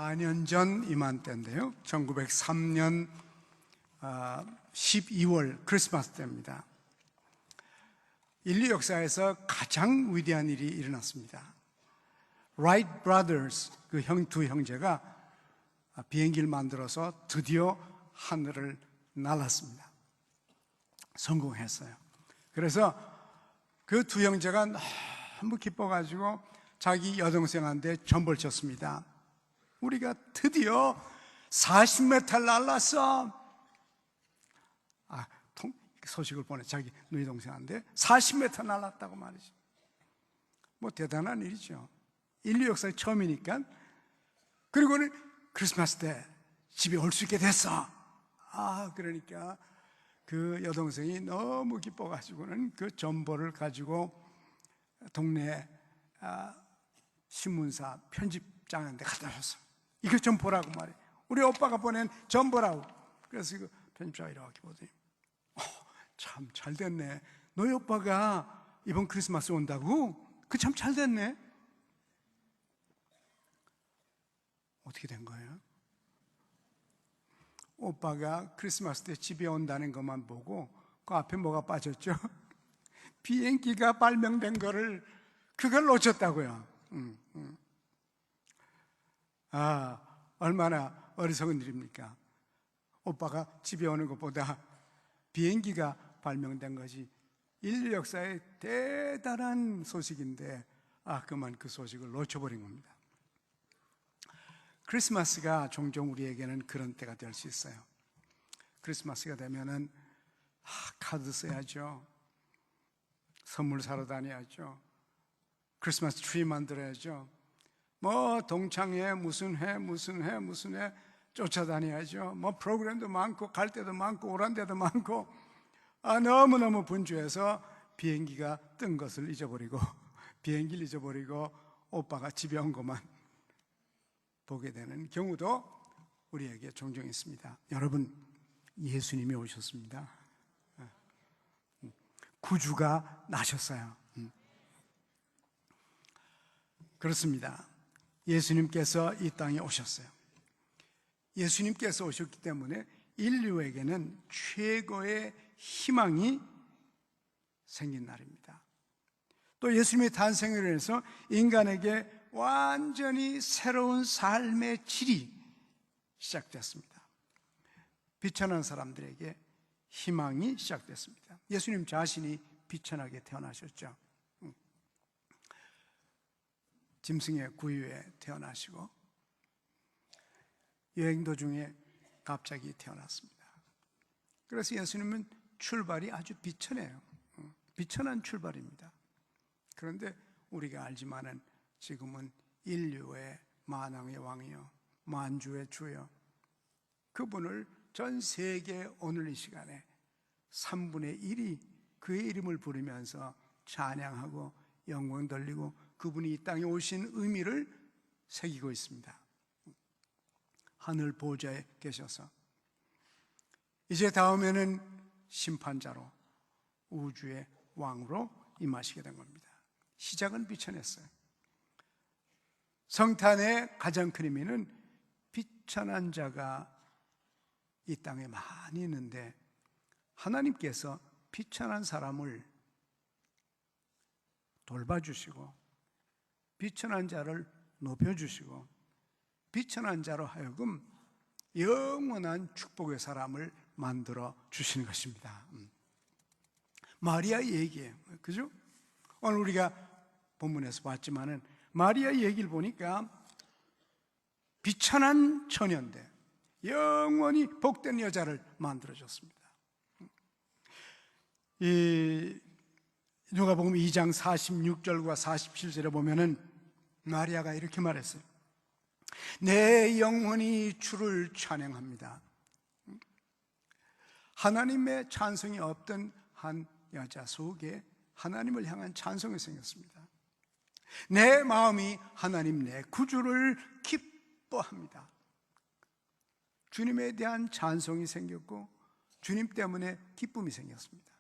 4년 전 이맘때인데요. 1903년 12월 크리스마스 때입니다. 인류 역사에서 가장 위대한 일이 일어났습니다. 라이트 브라더스, 두 형제가 비행기를 만들어서 드디어 하늘을 날았습니다. 성공했어요. 그래서 그 두 형제가 너무 기뻐가지고 자기 여동생한테 전보를 쳤습니다. 우리가 드디어 40m 날랐어. 소식을 보내 자기 누이 동생한테 40m 날랐다고 말이죠. 뭐 대단한 일이죠. 인류 역사의 처음이니까. 그리고는 크리스마스 때 집에 올 수 있게 됐어. 그러니까 그 여동생이 너무 기뻐가지고는 그 전보를 가지고 동네 신문사 편집장한테 갖다 줬어. 이거 좀 보라고 말해. 우리 오빠가 보낸 전보라고. 그래서 그 편집자가 이렇게 보더니 참 잘 됐네. 너희 오빠가 이번 크리스마스 온다고? 그 참 잘 됐네. 어떻게 된 거예요? 오빠가 크리스마스 때 집에 온다는 것만 보고 그 앞에 뭐가 빠졌죠? 비행기가 발명된 거를 그걸 놓쳤다고요. 얼마나 어리석은 일입니까? 오빠가 집에 오는 것보다 비행기가 발명된 것이 인류 역사의 대단한 소식인데 그만 그 소식을 놓쳐버린 겁니다. 크리스마스가 종종 우리에게는 그런 때가 될 수 있어요. 크리스마스가 되면은 카드 써야죠. 선물 사러 다녀야죠. 크리스마스 트리 만들어야죠. 뭐 동창회 무슨 회 쫓아다녀야죠. 뭐 프로그램도 많고 갈 데도 많고 오란 데도 많고 너무너무 분주해서 비행기가 뜬 것을 잊어버리고 비행기를 잊어버리고 오빠가 집에 온 것만 보게 되는 경우도 우리에게 종종 있습니다. 여러분, 예수님이 오셨습니다. 구주가 나셨어요. 그렇습니다. 예수님께서 이 땅에 오셨어요. 예수님께서 오셨기 때문에 인류에게는 최고의 희망이 생긴 날입니다. 또 예수님의 탄생으로 인해서 인간에게 완전히 새로운 삶의 질이 시작됐습니다. 비천한 사람들에게 희망이 시작됐습니다. 예수님 자신이 비천하게 태어나셨죠. 짐승의 구유에 태어나시고 여행 도중에 갑자기 태어났습니다. 그래서 예수님은 출발이 아주 비천해요. 비천한 출발입니다. 그런데 우리가 알지만은 지금은 인류의 만왕의 왕이요 만주의 주요 그분을 전 세계 오늘 이 시간에 3분의 1이 그의 이름을 부르면서 찬양하고 영광 돌리고 그분이 이 땅에 오신 의미를 새기고 있습니다. 하늘 보좌에 계셔서 이제 다음에는 심판자로 우주의 왕으로 임하시게 된 겁니다. 시작은 비천했어요. 성탄의 가장 큰 의미는 비천한 자가 이 땅에 많이 있는데 하나님께서 비천한 사람을 돌봐주시고 비천한 자를 높여주시고 비천한 자로 하여금 영원한 축복의 사람을 만들어 주시는 것입니다. 마리아의 얘기예요. 그죠? 오늘 우리가 본문에서 봤지만은 마리아의 얘기를 보니까 비천한 처녀인데 영원히 복된 여자를 만들어줬습니다. 이 누가복음 2장 46절과 47절에 보면은 마리아가 이렇게 말했어요. 내 영혼이 주를 찬양합니다. 하나님의 찬송이 없던 한 여자 속에 하나님을 향한 찬송이 생겼습니다. 내 마음이 하나님 내 구주를 기뻐합니다. 주님에 대한 찬송이 생겼고 주님 때문에 기쁨이 생겼습니다.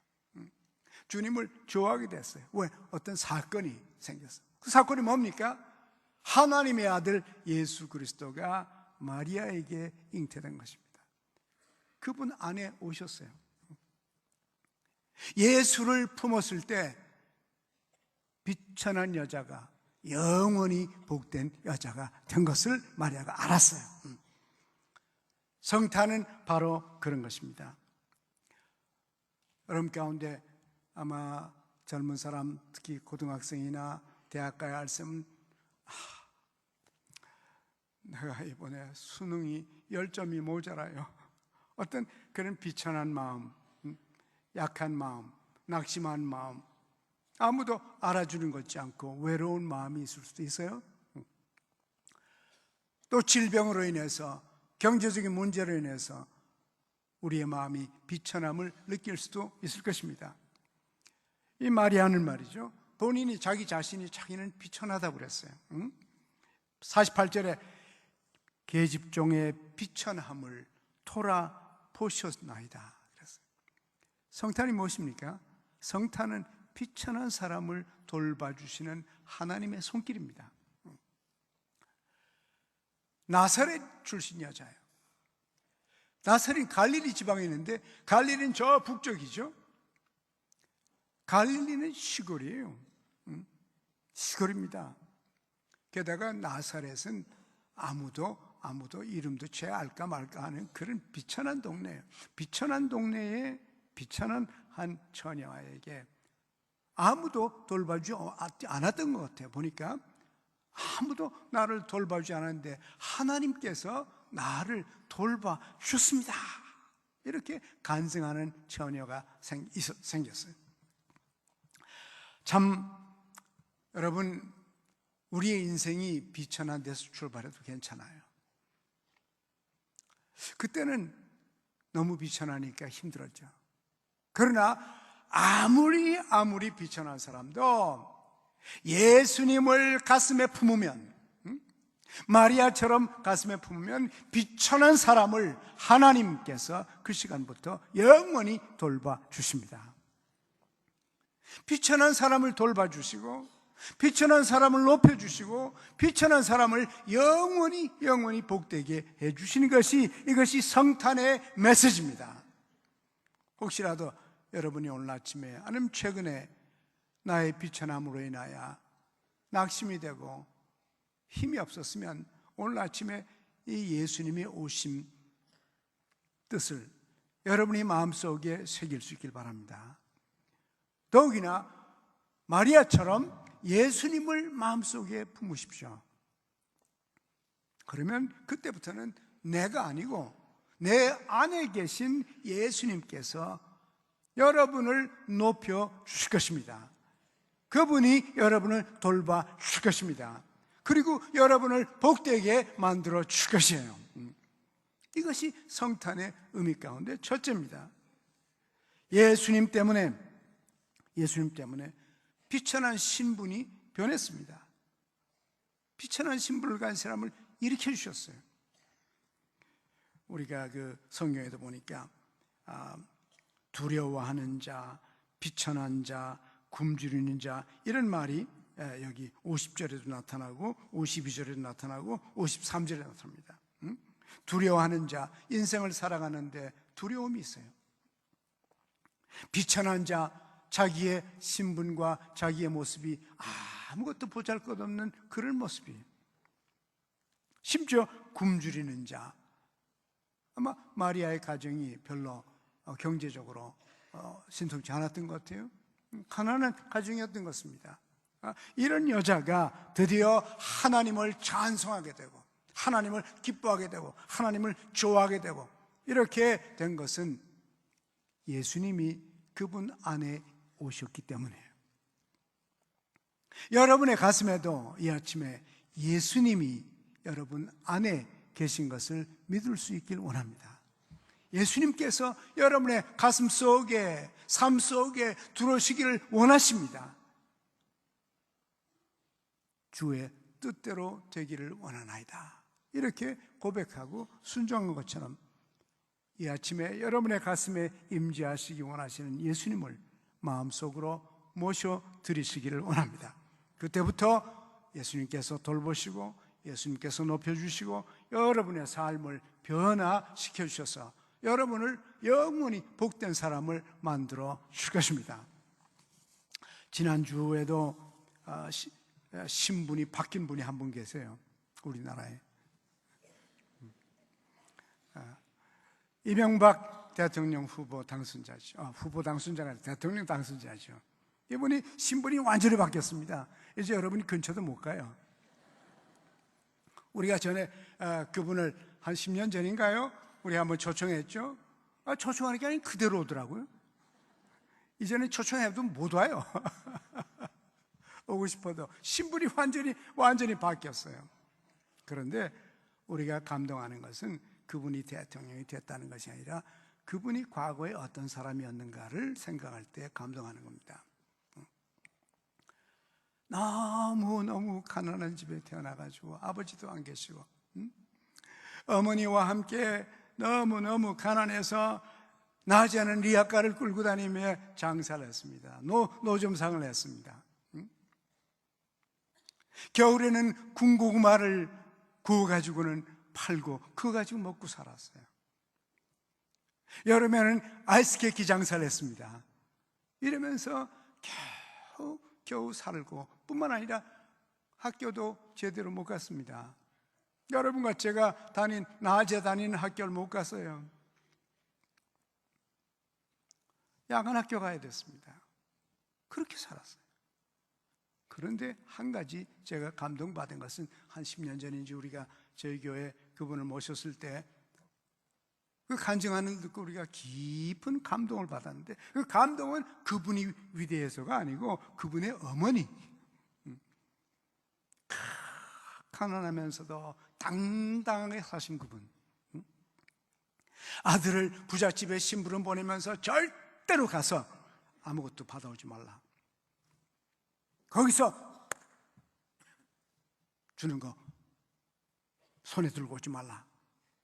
주님을 좋아하게 됐어요. 왜? 어떤 사건이 생겼어요. 그 사건이 뭡니까? 하나님의 아들 예수 그리스도가 마리아에게 잉태된 것입니다. 그분 안에 오셨어요. 예수를 품었을 때 비천한 여자가 영원히 복된 여자가 된 것을 마리아가 알았어요. 성탄은 바로 그런 것입니다. 여러분 가운데 아마 젊은 사람, 특히 고등학생이나 대학 가야 할 사람은 내가 이번에 수능이 10점이 모자라요. 어떤 그런 비천한 마음, 약한 마음, 낙심한 마음, 아무도 알아주는 것 같지 않고 외로운 마음이 있을 수도 있어요. 또 질병으로 인해서, 경제적인 문제로 인해서 우리의 마음이 비천함을 느낄 수도 있을 것입니다. 이 마리아는 말이죠, 본인이 자기 자신이 자기는 비천하다고 그랬어요. 48절에 계집종의 비천함을 돌아보셨나이다 그랬어요. 성탄이 무엇입니까? 성탄은 비천한 사람을 돌봐주시는 하나님의 손길입니다. 나사렛 출신 여자예요. 나사렛은 갈릴리 지방에 있는데, 갈릴리는 저 북쪽이죠. 갈릴리는 시골이에요. 시골입니다. 게다가 나사렛은 아무도 이름도 채 알까 말까 하는 그런 비천한 동네예요. 비천한 동네에 비천한 한 처녀에게 아무도 돌봐주지 않았던 것 같아요. 보니까 아무도 나를 돌봐주지 않았는데 하나님께서 나를 돌봐주셨습니다. 이렇게 간증하는 처녀가 생겼어요. 참 여러분, 우리의 인생이 비천한 데서 출발해도 괜찮아요. 그때는 너무 비천하니까 힘들었죠. 그러나 아무리 비천한 사람도 예수님을 가슴에 품으면, 마리아처럼 가슴에 품으면 비천한 사람을 하나님께서 그 시간부터 영원히 돌봐주십니다. 비천한 사람을 돌봐주시고, 비천한 사람을 높여주시고, 비천한 사람을 영원히 복되게 해주시는 것이, 이것이 성탄의 메시지입니다. 혹시라도 여러분이 오늘 아침에 아니면 최근에 나의 비천함으로 인하여 낙심이 되고 힘이 없었으면 오늘 아침에 이 예수님이 오신 뜻을 여러분이 마음속에 새길 수 있길 바랍니다. 더욱이나 마리아처럼 예수님을 마음속에 품으십시오. 그러면 그때부터는 내가 아니고 내 안에 계신 예수님께서 여러분을 높여 주실 것입니다. 그분이 여러분을 돌봐 주실 것입니다. 그리고 여러분을 복되게 만들어 주실 것이에요. 이것이 성탄의 의미 가운데 첫째입니다. 예수님 때문에 비천한 신분이 변했습니다. 비천한 신분을 가진 사람을 일으켜 주셨어요. 우리가 그 성경에도 보니까 두려워하는 자, 비천한 자, 굶주리는 자, 이런 말이 여기 50절에도 나타나고 52절에도 나타나고 53절에 나타납니다. 두려워하는 자, 인생을 살아가는데 두려움이 있어요. 비천한 자, 자기의 신분과 자기의 모습이 아무것도 보잘것없는 그런 모습이에요. 심지어 굶주리는 자, 아마 마리아의 가정이 별로 경제적으로 신통치 않았던 것 같아요. 가난한 가정이었던 것 같습니다. 이런 여자가 드디어 하나님을 찬송하게 되고 하나님을 기뻐하게 되고 하나님을 좋아하게 되고 이렇게 된 것은 예수님이 그분 안에 오셨기 때문이에요. 여러분의 가슴에도 이 아침에 예수님이 여러분 안에 계신 것을 믿을 수 있길 원합니다. 예수님께서 여러분의 가슴 속에, 삶 속에 들어오시기를 원하십니다. 주의 뜻대로 되기를 원하나이다. 이렇게 고백하고 순종한 것처럼 이 아침에 여러분의 가슴에 임재하시기 원하시는 예수님을 마음속으로 모셔드리시기를 원합니다. 그때부터 예수님께서 돌보시고 예수님께서 높여주시고 여러분의 삶을 변화시켜 주셔서 여러분을 영원히 복된 사람을 만들어 줄 것입니다. 지난주에도 신분이 바뀐 분이 한 분 계세요. 우리나라에. 이명박 대통령 후보 당선자죠. 후보 당선자가 아니라 대통령 당선자죠. 이분이 신분이 완전히 바뀌었습니다. 이제 여러분이 근처도 못 가요. 우리가 전에 그분을 한 10년 전인가요? 우리 한번 초청했죠. 초청하는 게 아니라 그대로 오더라고요. 이제는 초청해도 못 와요. 오고 싶어도 신분이 완전히 바뀌었어요. 그런데 우리가 감동하는 것은 그분이 대통령이 됐다는 것이 아니라 그분이 과거에 어떤 사람이었는가를 생각할 때 감동하는 겁니다. 너무 가난한 집에 태어나가지고 아버지도 안 계시고 어머니와 함께 너무 가난해서 낮에는 리아카를 끌고 다니며 장사를 했습니다. 노점상을 했습니다. 겨울에는 군고구마를 구워가지고는 팔고 그거 가지고 먹고 살았어요. 여름에는 아이스케이크 장사를 했습니다. 이러면서 겨우 살고 뿐만 아니라 학교도 제대로 못 갔습니다. 여러분과 제가 낮에 다니는 학교를 못 갔어요. 야간 학교 가야 됐습니다. 그렇게 살았어요. 그런데 한 가지 제가 감동받은 것은 한 10년 전인지 우리가 저희 교회 그분을 모셨을 때 그 간증하는 걸 듣고 우리가 깊은 감동을 받았는데 그 감동은 그분이 위대해서가 아니고 그분의 어머니, 가난하면서도 당당하게 사신 그분, 아들을 부잣집에 심부름 보내면서 절대로 가서 아무것도 받아오지 말라, 거기서 주는 거 손에 들고 오지 말라,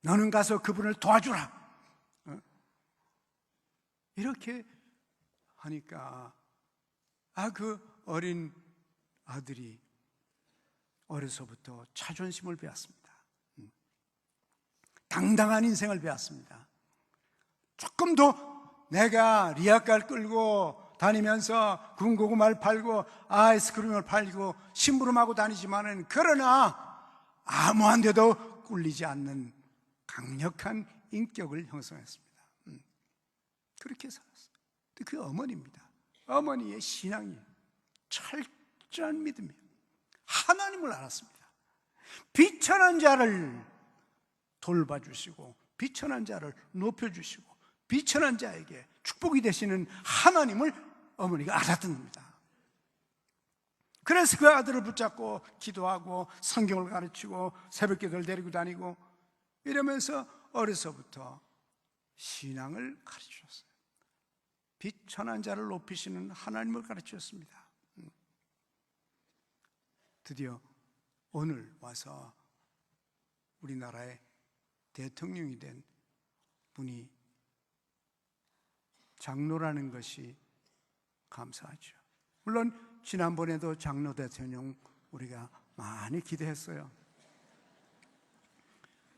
너는 가서 그분을 도와주라, 이렇게 하니까 그 어린 아들이 어려서부터 자존심을 배웠습니다. 당당한 인생을 배웠습니다. 조금 더 내가 리아카를 끌고 다니면서 군고구마를 팔고 아이스크림을 팔고 심부름하고 다니지만은 그러나 아무한테도 꿀리지 않는 강력한 인격을 형성했습니다. 그렇게 살았어요. 그 어머니입니다. 어머니의 신앙이 철저한 믿음이에요. 하나님을 알았습니다. 비천한 자를 돌봐주시고 비천한 자를 높여주시고 비천한 자에게 축복이 되시는 하나님을 어머니가 알았던 겁니다. 그래서 그 아들을 붙잡고 기도하고 성경을 가르치고 새벽기도를 데리고 다니고 이러면서 어려서부터 신앙을 가르치셨어요. 비천한 자를 높이시는 하나님을 가르치셨습니다. 드디어 오늘 와서 우리나라의 대통령이 된 분이 장로라는 것이 감사하죠. 물론 지난번에도 장로 대통령 우리가 많이 기대했어요.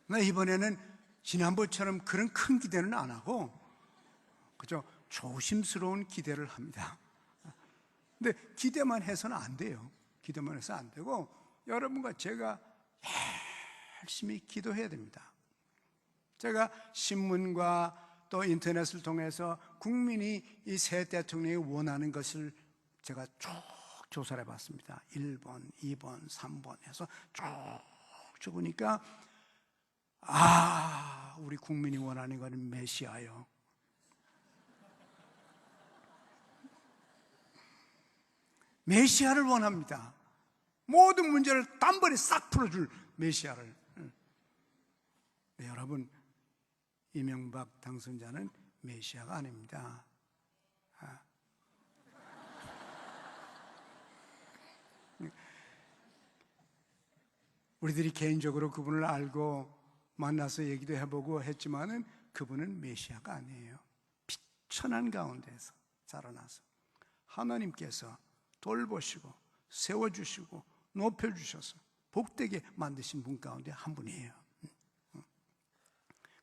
그러나 이번에는 지난번처럼 그런 큰 기대는 안 하고 그저 조심스러운 기대를 합니다. 근데 기대만 해서는 안 돼요. 기대만 해서 안 되고 여러분과 제가 열심히 기도해야 됩니다. 제가 신문과 또 인터넷을 통해서 국민이 이 새 대통령이 원하는 것을 제가 쭉 조사를 해봤습니다. 1번, 2번, 3번 해서 쭉 적으니까 우리 국민이 원하는 것은 메시아요. 메시아를 원합니다. 모든 문제를 단번에 싹 풀어줄 메시아를. 네, 여러분, 이명박 당선자는 메시아가 아닙니다. 우리들이 개인적으로 그분을 알고 만나서 얘기도 해보고 했지만은 그분은 메시아가 아니에요. 비천한 가운데서 자라나서 하나님께서 돌보시고 세워주시고 높여주셔서 복되게 만드신 분 가운데 한 분이에요.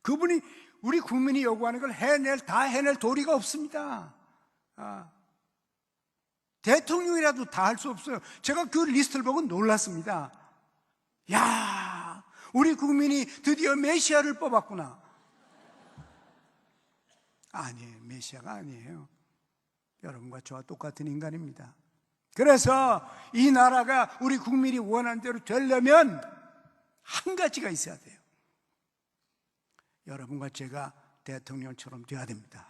그분이 우리 국민이 요구하는 걸 다 해낼 도리가 없습니다. 대통령이라도 다 할 수 없어요. 제가 그 리스트를 보고 놀랐습니다. 야, 우리 국민이 드디어 메시아를 뽑았구나. 아니에요. 메시아가 아니에요. 여러분과 저와 똑같은 인간입니다. 그래서 이 나라가 우리 국민이 원하는 대로 되려면 한 가지가 있어야 돼요. 여러분과 제가 대통령처럼 돼야 됩니다.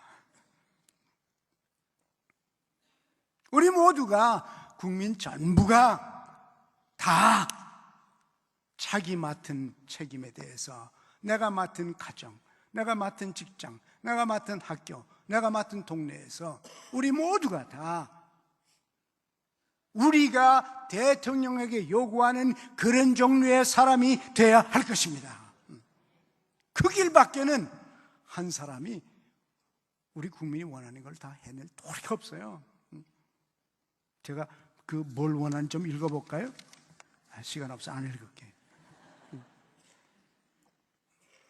우리 모두가, 국민 전부가 다 자기 맡은 책임에 대해서, 내가 맡은 가정, 내가 맡은 직장, 내가 맡은 학교, 내가 맡은 동네에서 우리 모두가 다 우리가 대통령에게 요구하는 그런 종류의 사람이 돼야 할 것입니다. 그 길밖에는 한 사람이 우리 국민이 원하는 걸 다 해낼 도리가 없어요. 제가 그 뭘 원하는지 좀 읽어볼까요? 시간 없어 안 읽을게.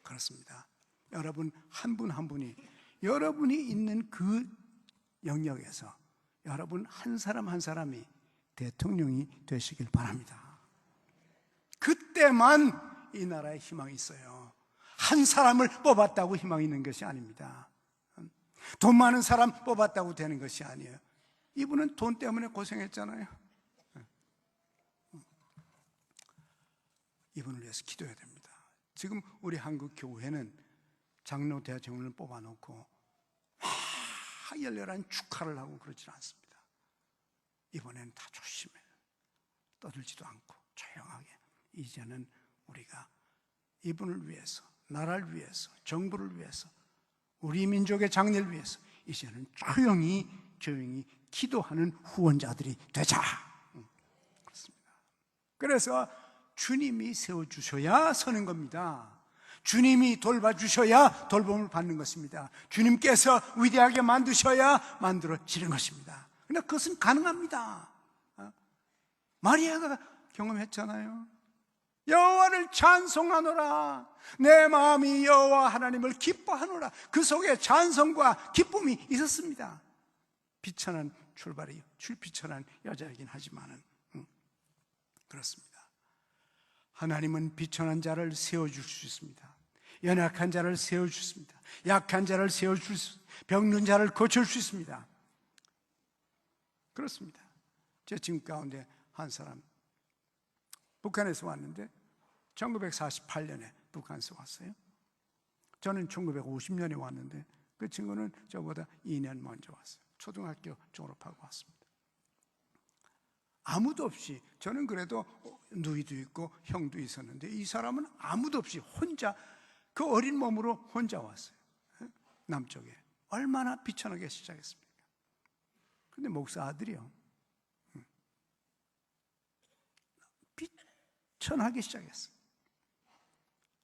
그렇습니다. 여러분 한 분 한 분이 여러분이 있는 그 영역에서 여러분 한 사람 한 사람이 대통령이 되시길 바랍니다. 그때만 이 나라에 희망이 있어요. 한 사람을 뽑았다고 희망이 있는 것이 아닙니다. 돈 많은 사람 뽑았다고 되는 것이 아니에요. 이분은 돈 때문에 고생했잖아요. 이분을 위해서 기도해야 됩니다. 지금 우리 한국 교회는 장로 대통령을 뽑아놓고 열렬한 축하를 하고 그러지 않습니다. 이번에는 다 조심해요. 떠들지도 않고 조용하게. 이제는 우리가 이분을 위해서, 나라를 위해서, 정부를 위해서, 우리 민족의 장래를 위해서 이제는 조용히 기도하는 후원자들이 되자. 그렇습니다. 그래서 주님이 세워주셔야 서는 겁니다. 주님이 돌봐주셔야 돌봄을 받는 것입니다. 주님께서 위대하게 만드셔야 만들어지는 것입니다. 그러나 그것은 가능합니다. 마리아가 경험했잖아요. 여호와를 찬송하노라. 내 마음이 여호와 하나님을 기뻐하노라. 그 속에 찬송과 기쁨이 있었습니다. 비천한 출발이 비천한 여자이긴 하지만은 그렇습니다. 하나님은 비천한 자를 세워줄 수 있습니다. 연약한 자를 세워줄 수 있습니다. 약한 자를 세워줄 수 있습니다. 병든 자를 고칠 수 있습니다. 그렇습니다. 제 친구 가운데 한 사람 북한에서 왔는데 1948년에 북한에서 왔어요. 저는 1950년에 왔는데 그 친구는 저보다 2년 먼저 왔어요. 초등학교 졸업하고 왔습니다. 아무도 없이, 저는 그래도 누이도 있고 형도 있었는데 이 사람은 아무도 없이 혼자, 그 어린 몸으로 혼자 왔어요. 남쪽에. 얼마나 비천하게 시작했습니까? 근데 목사 아들이요, 비천하게 시작했어요.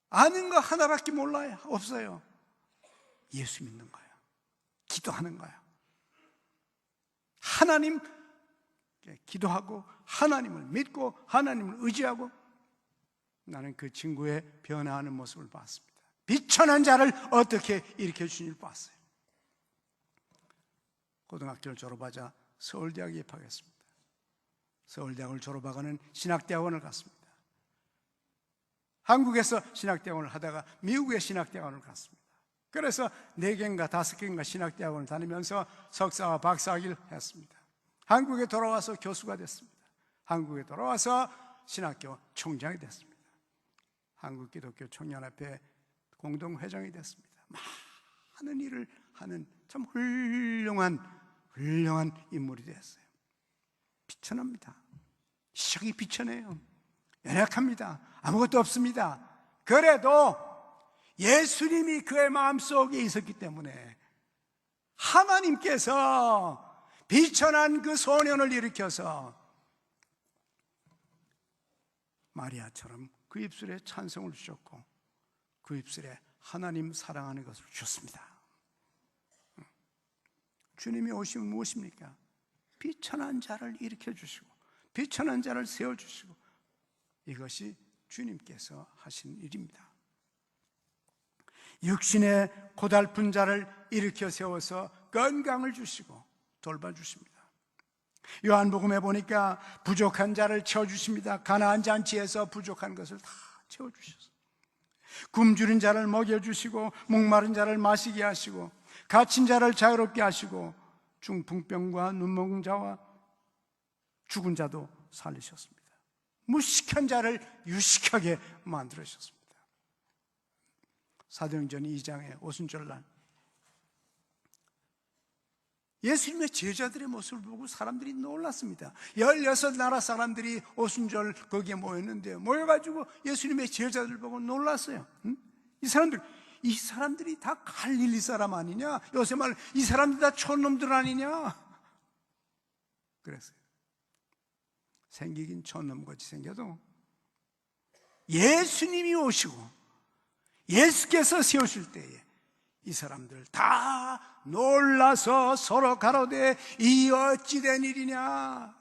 아는 거 하나밖에 몰라요. 없어요. 예수 믿는 거예요. 기도하는 거예요. 하나님 기도하고 하나님을 믿고 하나님을 의지하고. 나는 그 친구의 변화하는 모습을 봤습니다. 비천한 자를 어떻게 일으켜 주시는지 봤어요. 고등학교를 졸업하자 서울대학에 입학했습니다. 서울대학을 졸업하고는 신학대학원을 갔습니다. 한국에서 신학대학원을 하다가 미국의 신학대학원을 갔습니다. 그래서 4개인가 5개인가 신학대학원을 다니면서 석사와 박사학위를 했습니다. 한국에 돌아와서 교수가 됐습니다. 한국에 돌아와서 신학교 총장이 됐습니다. 한국기독교 청년협회 공동회장이 됐습니다. 많은 일을 하는 참 훌륭한 인물이 됐어요. 비천합니다. 시작이 비천해요. 연약합니다. 아무것도 없습니다. 그래도 예수님이 그의 마음속에 있었기 때문에 하나님께서 비천한 그 소년을 일으켜서 마리아처럼 그 입술에 찬송을 주셨고 그 입술에 하나님 사랑하는 것을 주셨습니다. 주님이 오시면 무엇입니까? 비천한 자를 일으켜 주시고 비천한 자를 세워주시고, 이것이 주님께서 하신 일입니다. 육신의 고달픈 자를 일으켜 세워서 건강을 주시고 돌봐주십니다. 요한복음에 보니까 부족한 자를 채워주십니다. 가나안 잔치에서 부족한 것을 다 채워주셔서 굶주린 자를 먹여주시고, 목마른 자를 마시게 하시고, 갇힌 자를 자유롭게 하시고, 중풍병과 눈먼 자와 죽은 자도 살리셨습니다. 무식한 자를 유식하게 만들으셨습니다. 사도행전 2장의 오순절날 예수님의 제자들의 모습을 보고 사람들이 놀랐습니다. 16나라 사람들이 오순절 거기에 모였는데, 모여가지고 예수님의 제자들 보고 놀랐어요. 이 사람들이 다 갈릴리 사람 아니냐? 요새 말 이 사람들 다 촌놈들 아니냐? 그랬어요. 생기긴 촌놈같이 생겨도 예수님이 오시고 예수께서 세우실 때에 이 사람들 다 놀라서 서로 가로되 이 어찌된 일이냐?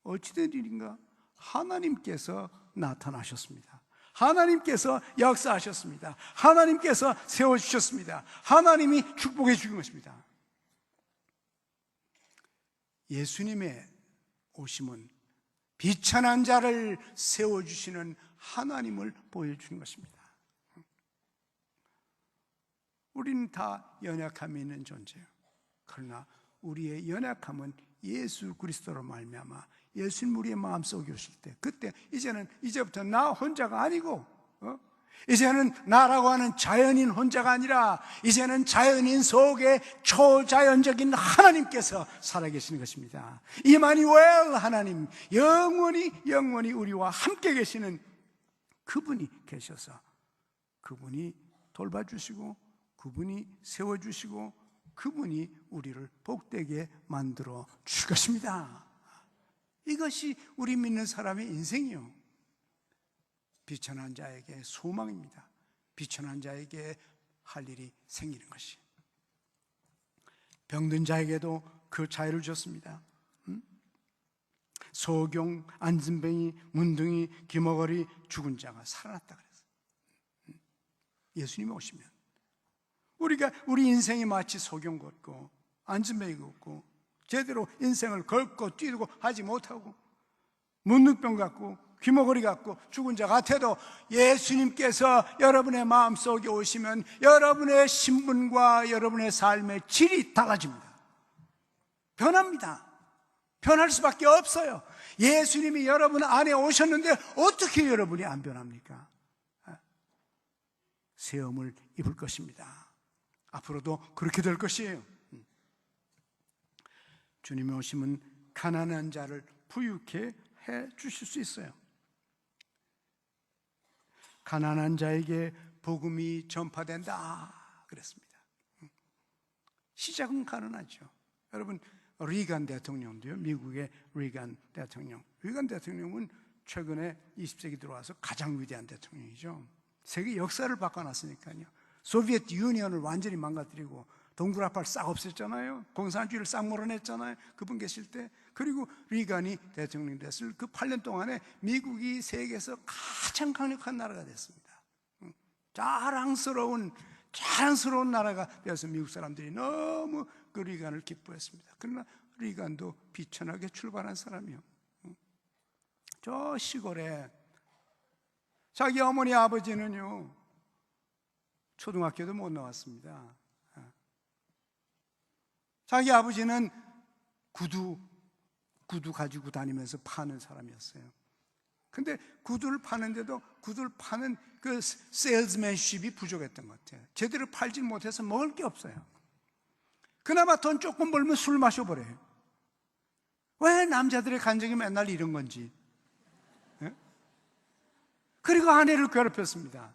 어찌된 일인가? 하나님께서 나타나셨습니다. 하나님께서 역사하셨습니다. 하나님께서 세워주셨습니다. 하나님이 축복해 주신 것입니다. 예수님의 오심은 비천한 자를 세워주시는 하나님을 보여주는 것입니다. 우리는 다 연약함이 있는 존재예요. 그러나 우리의 연약함은 예수 그리스도로 말미암아 예수님 우리의 마음속에 오실 때, 그때 이제부터 나 혼자가 아니고 이제는 나라고 하는 자연인 혼자가 아니라 이제는 자연인 속에 초자연적인 하나님께서 살아계시는 것입니다. 이마누엘 하나님, 영원히 우리와 함께 계시는 그분이 계셔서 그분이 돌봐주시고 그분이 세워주시고 그분이 우리를 복되게 만들어 주실 것입니다. 이것이 우리 믿는 사람의 인생이요, 비천한 자에게 소망입니다. 비천한 자에게 할 일이 생기는 것이. 병든 자에게도 그 자유를 줬습니다. 소경, 안진뱅이, 문둥이, 기머거리, 죽은 자가 살아났다 그랬어요. 예수님이 오시면 우리 인생이 마치 소경 같고 안진뱅이 같고 제대로 인생을 걷고 뛰고 하지 못하고 문둥병 같고 귀머거리 같고 죽은 자 같아도 예수님께서 여러분의 마음속에 오시면 여러분의 신분과 여러분의 삶의 질이 달라집니다. 변합니다. 변할 수밖에 없어요. 예수님이 여러분 안에 오셨는데 어떻게 여러분이 안 변합니까? 세움을 입을 것입니다. 앞으로도 그렇게 될 것이에요. 주님이 오시면 가난한 자를 부유케 해 주실 수 있어요. 가난한 자에게 복음이 전파된다 그랬습니다. 시작은 가난하죠. 여러분, 리간 대통령도요, 미국의 리간 대통령은 최근에 20세기 들어와서 가장 위대한 대통령이죠. 세계 역사를 바꿔놨으니까요. 소비에트 유니언을 완전히 망가뜨리고 동굴 아파를 싹 없앴잖아요. 공산주의를 싹 몰아냈잖아요. 그분 계실 때. 그리고 리간이 대통령이 됐을 그 8년 동안에 미국이 세계에서 가장 강력한 나라가 됐습니다. 자랑스러운 나라가 되어서 미국 사람들이 너무 그 리간을 기뻐했습니다. 그러나 리간도 비천하게 출발한 사람이요. 저 시골에 자기 어머니 아버지는요, 초등학교도 못 나왔습니다. 자기 아버지는 구두 가지고 다니면서 파는 사람이었어요. 근데 구두를 파는데도 구두를 파는 그 세일즈맨십이 부족했던 것 같아요. 제대로 팔지 못해서 먹을 게 없어요. 그나마 돈 조금 벌면 술 마셔버려요. 왜 남자들의 간증이 맨날 이런 건지. 예? 그리고 아내를 괴롭혔습니다.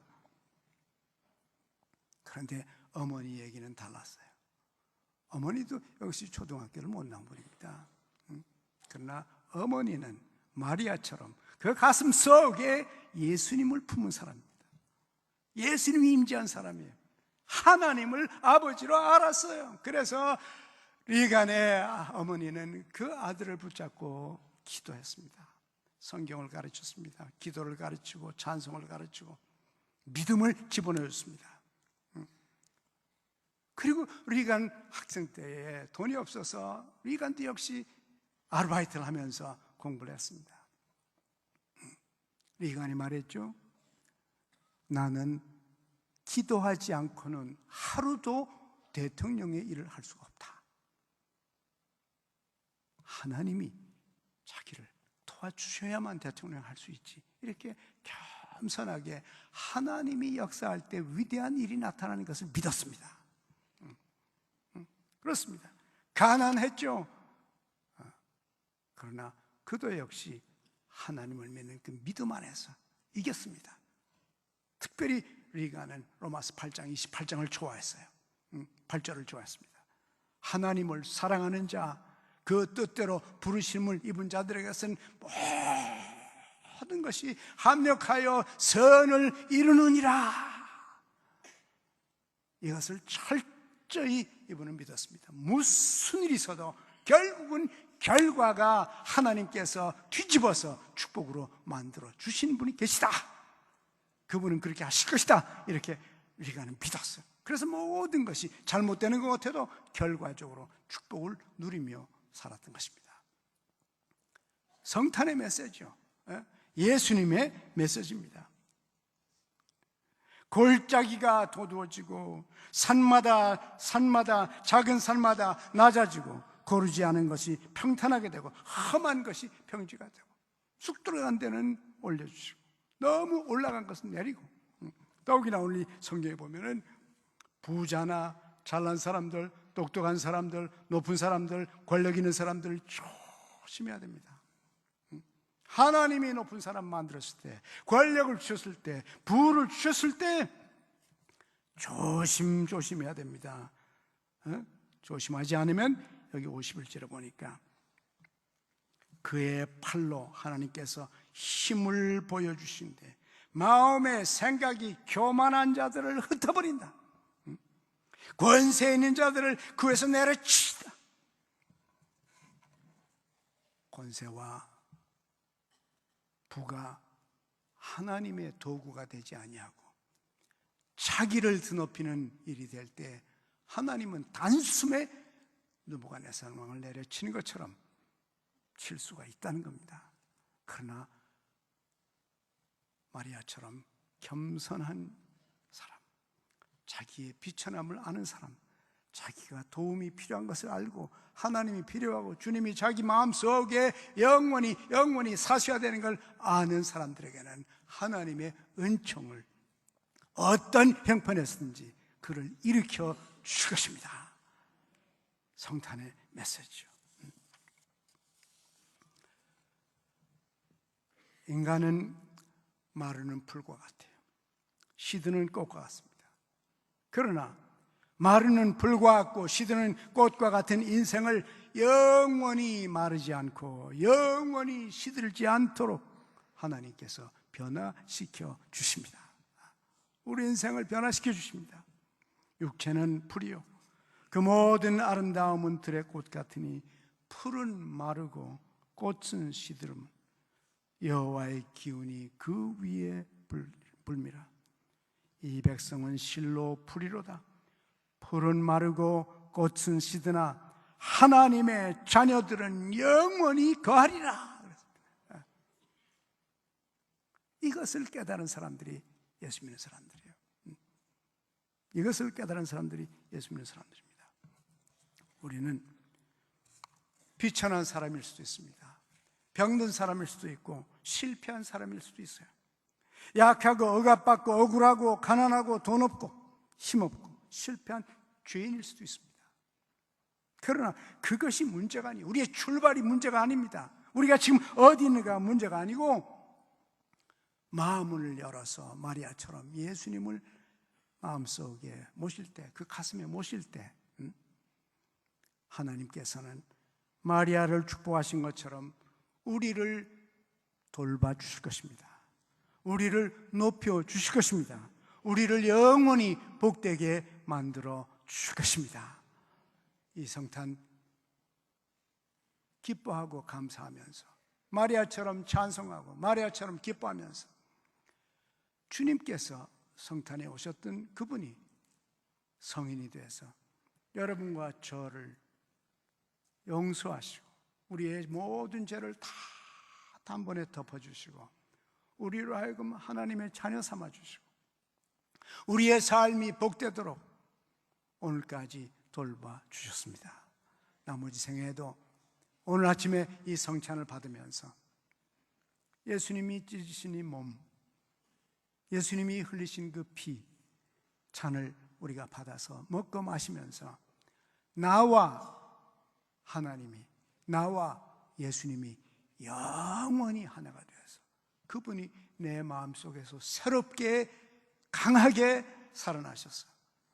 그런데 어머니 얘기는 달랐어요. 어머니도 역시 초등학교를 못 나온 분입니다. 그러나 어머니는 마리아처럼 그 가슴 속에 예수님을 품은 사람입니다. 예수님이 임재한 사람이에요. 하나님을 아버지로 알았어요. 그래서 리간의 어머니는 그 아들을 붙잡고 기도했습니다. 성경을 가르쳤습니다. 기도를 가르치고 찬송을 가르치고 믿음을 집어넣었습니다. 그리고 리간 학생 때에 돈이 없어서 리간도 역시 아르바이트를 하면서 공부를 했습니다. 리간이 말했죠. 나는 기도하지 않고는 하루도 대통령의 일을 할 수가 없다. 하나님이 자기를 도와주셔야만 대통령을 할 수 있지. 이렇게 겸손하게 하나님이 역사할 때 위대한 일이 나타나는 것을 믿었습니다. 그렇습니다. 가난했죠. 그러나 그도 역시 하나님을 믿는 그 믿음 안에서 이겼습니다. 특별히 리간은 로마서 8장 28장을 좋아했어요. 8절을 좋아했습니다. 하나님을 사랑하는 자, 그 뜻대로 부르심을 입은 자들에게서는 모든 것이 합력하여 선을 이루느니라. 이것을 철저히 이분은 믿었습니다. 무슨 일이 있어도 결국은 결과가 하나님께서 뒤집어서 축복으로 만들어 주신 분이 계시다. 그분은 그렇게 하실 것이다. 이렇게 리간은 믿었어요. 그래서 모든 것이 잘못되는 것 같아도 결과적으로 축복을 누리며 살았던 것입니다. 성탄의 메시지요. 예수님의 메시지입니다. 골짜기가 도두어지고 산마다 작은 산마다 낮아지고 고르지 않은 것이 평탄하게 되고 험한 것이 평지가 되고 쑥 들어간 데는 올려주시고 너무 올라간 것은 내리고, 더욱이나 오늘 성경에 보면은 부자나 잘난 사람들, 똑똑한 사람들, 높은 사람들, 권력 있는 사람들 조심해야 됩니다. 하나님이 높은 사람 만들었을 때, 권력을 주셨을 때, 부를 주셨을 때 조심해야 됩니다. 조심하지 않으면 여기 51절에 보니까 그의 팔로 하나님께서 힘을 보여주신데 마음의 생각이 교만한 자들을 흩어버린다. 권세 있는 자들을 그 위에서 내려치다. 권세와 부가 하나님의 도구가 되지 아니하고 자기를 드높이는 일이 될 때 하나님은 단숨에 느부갓네살 왕을 내려치는 것처럼 칠 수가 있다는 겁니다. 그러나 마리아처럼 겸손한 사람, 자기의 비천함을 아는 사람, 자기가 도움이 필요한 것을 알고 하나님이 필요하고 주님이 자기 마음속에 영원히 사셔야 되는 걸 아는 사람들에게는 하나님의 은총을 어떤 형편에서든지 그를 일으켜 주실 것입니다. 성탄의 메시지죠. 인간은 마르는 풀과 같아요. 시드는 꽃과 같습니다. 그러나 마르는 풀과 같고 시드는 꽃과 같은 인생을 영원히 마르지 않고 영원히 시들지 않도록 하나님께서 변화시켜 주십니다. 우리 인생을 변화시켜 주십니다. 육체는 풀이요 그 모든 아름다움은 들의 꽃 같으니 풀은 마르고 꽃은 시들음 여호와의 기운이 그 위에 불미라. 이 백성은 실로 풀이로다. 풀은 마르고 꽃은 시드나 하나님의 자녀들은 영원히 거하리라. 이것을 깨달은 사람들이 예수 믿는 사람들이에요. 이것을 깨달은 사람들이 예수 믿는 사람들입니다. 우리는 비천한 사람일 수도 있습니다. 병든 사람일 수도 있고 실패한 사람일 수도 있어요. 약하고 억압받고 억울하고 가난하고 돈 없고 힘없고 실패한 죄인일 수도 있습니다. 그러나 그것이 문제가 아니에요. 우리의 출발이 문제가 아닙니다. 우리가 지금 어디 있는가 문제가 아니고 마음을 열어서 마리아처럼 예수님을 마음속에 모실 때, 그 가슴에 모실 때 하나님께서는 마리아를 축복하신 것처럼 우리를 돌봐주실 것입니다. 우리를 높여주실 것입니다. 우리를 영원히 복되게 만들어 주실 것입니다. 이 성탄 기뻐하고 감사하면서 마리아처럼 찬송하고 마리아처럼 기뻐하면서 주님께서 성탄에 오셨던 그분이 성인이 되어서 여러분과 저를 용서하시고 우리의 모든 죄를 다 단번에 덮어주시고 우리로 하여금 하나님의 자녀 삼아주시고 우리의 삶이 복되도록 오늘까지 돌봐주셨습니다. 나머지 생애에도 오늘 아침에 이 성찬을 받으면서 예수님이 찢으신 이 몸, 예수님이 흘리신 그 피, 잔을 우리가 받아서 먹고 마시면서 나와 하나님이, 나와 예수님이 영원히 하나가 되어서 그분이 내 마음속에서 새롭게 강하게 살아나셔서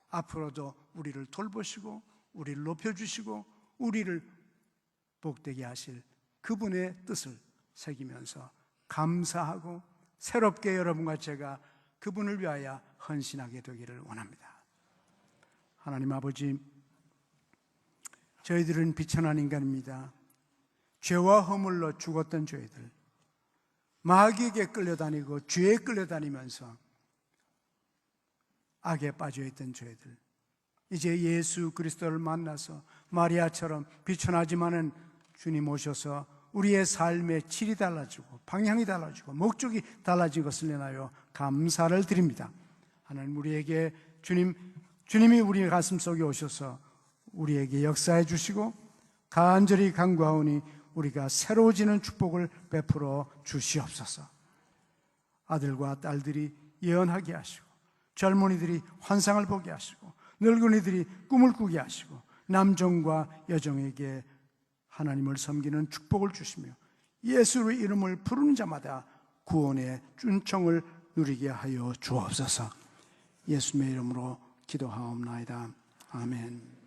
앞으로도 우리를 돌보시고 우리를 높여주시고 우리를 복되게 하실 그분의 뜻을 새기면서 감사하고 새롭게 여러분과 제가 그분을 위하여 헌신하게 되기를 원합니다. 하나님 아버지, 저희들은 비천한 인간입니다. 죄와 허물로 죽었던 저희들, 마귀에게 끌려다니고 죄에 끌려다니면서 악에 빠져있던 저희들, 이제 예수 그리스도를 만나서 마리아처럼 비천하지만은 주님 오셔서 우리의 삶의 질이 달라지고 방향이 달라지고 목적이 달라진 것을 인하여 감사를 드립니다. 하나님, 우리에게 주님이 우리의 가슴 속에 오셔서 우리에게 역사해 주시고 간절히 간구하오니 우리가 새로워지는 축복을 베풀어 주시옵소서. 아들과 딸들이 예언하게 하시고 젊은이들이 환상을 보게 하시고 늙은이들이 꿈을 꾸게 하시고 남정과 여정에게 하나님을 섬기는 축복을 주시며 예수의 이름을 부르는 자마다 구원의 춘청을 누리게 하여 주옵소서. 예수님의 이름으로 기도하옵나이다. 아멘.